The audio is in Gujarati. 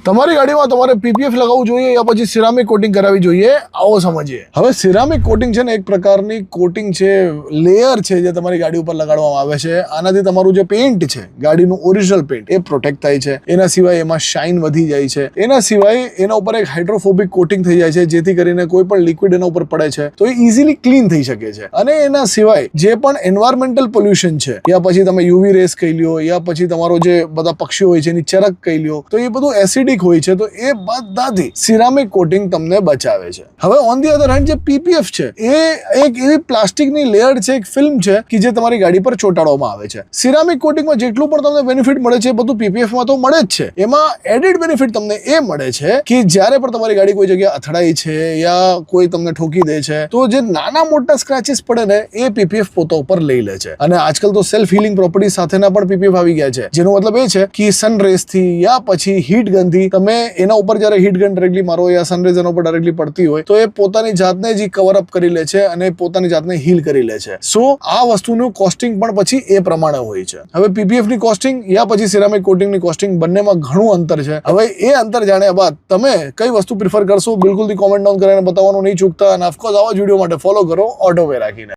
તમારી ગાડીમાં તમારે પીપીએફ લગાવવું જોઈએ યા પછી સિરામિક કોટિંગ કરાવવી જોઈએ, આવો સમજીએ. હવે સિરામિક કોટિંગ છે ને એક પ્રકારની કોટિંગ છે, લેયર છે જે તમારી ગાડી ઉપર લગાડવામાં આવે છે. આનાથી તમારું જે પેઇન્ટ છે, ગાડીનું ઓરિજિનલ પેઇન્ટ, એ પ્રોટેક્ટ થાય છે. એના સિવાય એમાં શાઇન વધી જાય છે. એના સિવાય એના ઉપર એક હાઇડ્રોફોબિક કોટિંગ થઈ જાય છે, જેથી કરીને કોઈ પણ લિક્વિડ એના ઉપર પડે છે તો એ ઇઝીલી ક્લીન થઈ શકે છે. અને એના સિવાય જે પણ એન્વાયરમેન્ટલ પોલ્યુશન છે, યા પછી તમે યુવી રેસ કહી લ્યો, યા પછી તમારો જે બધા પક્ષીઓ હોય છે એની ચરક કહી લ્યો, તો એ બધું એસિડિક હોય છે, તો એ બધાથી સિરામિક કોટિંગ તમને બચાવે છે. હવે ઓન ધી અધર હેન્ડ જે પીપીએફ છે એ એક એવી પ્લાસ્ટિકની લેયર છે, એક ફિલ્મ છે કે જે તમારી ગાડી પર ચોંટાડવામાં આવે છે. સિરામિક કોટિંગમાં જેટલું પણ તમને બેનિફિટ મળે છે બધું પીપીએફમાં તો મળે જ છે. એમાં એડિડ બેનિફિટ તમને એ મળે છે કે જ્યારે પણ તમારી ગાડી કોઈ જગ્યાએ અથડાઈ છે યા કોઈ તમને ઠોકી દે છે તો જે નાના મોટા સ્ક્રેચીસ પડે ને એ પીપીએફ પોતા ઉપર લઈ લે છે. અને આજકાલ તો સેલ્ફ હીલિંગ પ્રોપર્ટી સાથેના પણ પીપીએફ આવી ગયા છે, જેનો મતલબ એ છે કે સનરેઝ થી યા પછી હીટ ગન થી તમે એના ઉપર જ્યારે હીટ ગન ડાયરેક્ટલી મારો યા સનરેઝ એના ઉપર ડાયરેક્ટલી પડતી હોય તો એ પોતાની જાતને જ કવર અપ કરી લે છે અને પોતાની જાતને હીલ કરી લે છે. સો આ વસ્તુનું કોસ્ટિંગ પણ પછી એ પ્રમાણે હોય છે. હવે પીપીએફ ની કોસ્ટિંગ યા પછી સિરામિક કોટિંગ ની કોસ્ટિંગ બંનેમાં ઘણું અંતર છે. હવે એ અંતર જાણ્યા બાદ તમે કઈ વસ્તુ પ્રિફર કરશો બિલકુલથી કોમેન્ટ ડાઉન કરીને બતાવવાનું નહીં ચૂકતા. અને ઓફકોર્સ આવા જ વિડીયો માટે ફોલો કરો ઓટોવે રાખીને.